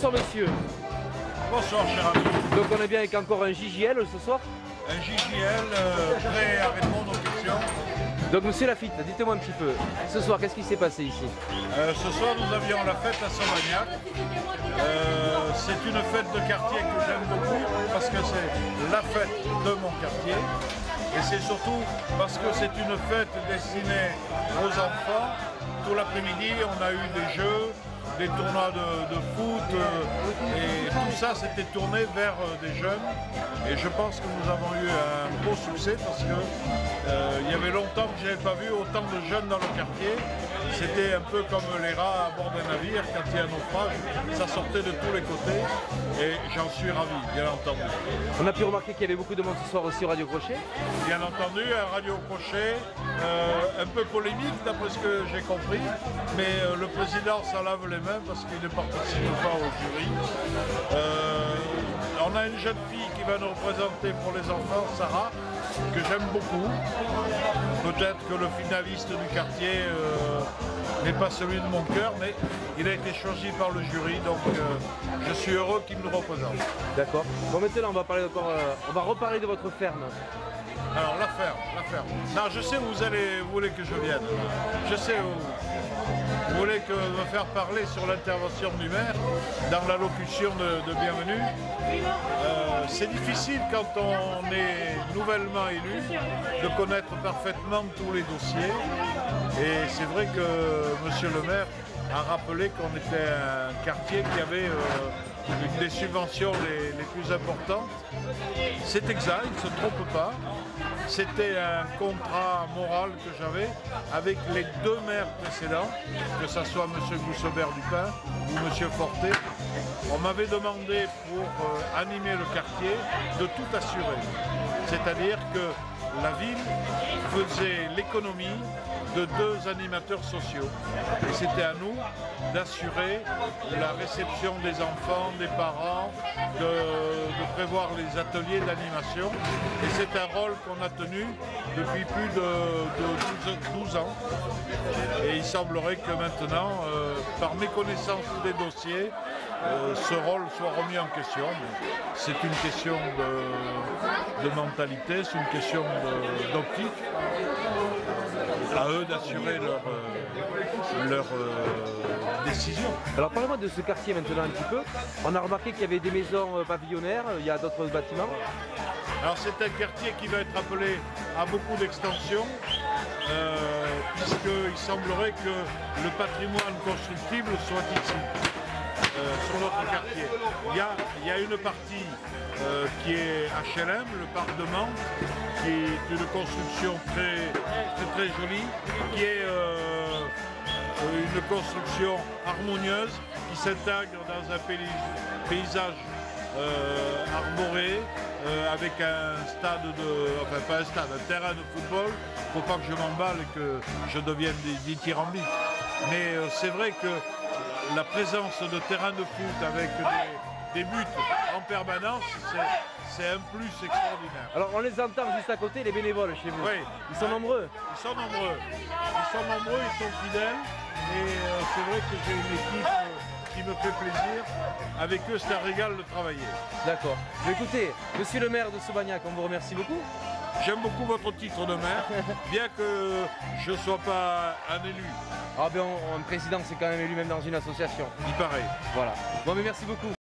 Bonsoir monsieur. Bonsoir cher ami. Donc on est bien avec encore un JJL ce soir. Un JJL prêt à répondre aux questions. Donc monsieur Lafitte, dites-moi un petit peu, ce soir qu'est-ce qui s'est passé ici? Ce soir nous avions la fête à Sauvagnac. C'est une fête de quartier que j'aime beaucoup parce que c'est la fête de mon quartier. Et c'est surtout parce que c'est une fête destinée aux enfants. Tout l'après-midi on a eu des jeux, des tournois de foot et tout ça s'était tourné vers des jeunes et je pense que nous avons eu un beau succès parce que il y avait longtemps que je n'avais pas vu autant de jeunes dans le quartier. C'était un peu comme les rats à bord d'un navire, quand il y a un naufrage, ça sortait de tous les côtés et j'en suis ravi, bien entendu. On a pu remarquer qu'il y avait beaucoup de monde ce soir aussi au Radio Crochet. Bien entendu, un Radio Crochet, un peu polémique d'après ce que j'ai compris, mais le président s'en lave les mains parce qu'il ne participe pas au jury. On a une jeune fille qui va nous représenter pour les enfants, Sarah, que j'aime beaucoup. Peut-être que le finaliste du quartier n'est pas celui de mon cœur, mais il a été choisi par le jury, donc je suis heureux qu'il nous représente. D'accord. Bon maintenant on va reparler de votre ferme. Alors la ferme. Non, je sais où vous voulez que je vienne. Je sais où. Vous voulez que me faire parler sur l'intervention du maire dans l'allocution de bienvenue. C'est difficile quand on est nouvellement élu de connaître parfaitement tous les dossiers. Et c'est vrai que monsieur le maire a rappelé qu'on était un quartier qui avait une des subventions les plus importantes. C'est exact, il ne se trompe pas. C'était un contrat moral que j'avais avec les deux maires précédents, que ce soit M. Goussobert-Dupin ou M. Fortet. On m'avait demandé pour animer le quartier de tout assurer. C'est-à-dire que la ville faisait l'économie de deux animateurs sociaux. Et c'était à nous d'assurer la réception des enfants, des parents, de prévoir les ateliers d'animation. Et c'est un rôle qu'on a tenu depuis plus de 12 ans. Et il semblerait que maintenant, par méconnaissance des dossiers, ce rôle soit remis en question. C'est une question de mentalité, c'est une question d'optique. À eux d'assurer leur décision. Alors parlez-moi de ce quartier maintenant un petit peu. On a remarqué qu'il y avait des maisons pavillonnaires, il y a d'autres bâtiments. Alors c'est un quartier qui va être appelé à beaucoup d'extensions, puisqu'il semblerait que le patrimoine constructible soit ici. Sur notre quartier. Il y a une partie qui est HLM, le parc de Mantes, qui est une construction très jolie, qui est une construction harmonieuse qui s'intègre dans un paysage arboré avec un stade enfin pas un stade, un terrain de football. Il ne faut pas que je m'emballe et que je devienne dithyrambique. Mais c'est vrai que la présence de terrains de foot avec des buts en permanence, c'est un plus extraordinaire. Alors on les entend juste à côté, les bénévoles chez vous. Oui. Ils sont nombreux. Ils sont nombreux. Ils sont fidèles. Et c'est vrai que j'ai une équipe qui me fait plaisir. Avec eux, c'est un régal de travailler. D'accord. Écoutez, monsieur le maire de Sauvagnac, on vous remercie beaucoup. J'aime beaucoup votre titre de maire, bien que je ne sois pas un élu. Ah ben un président c'est quand même élu même dans une association. Il paraît. Voilà. Bon mais merci beaucoup.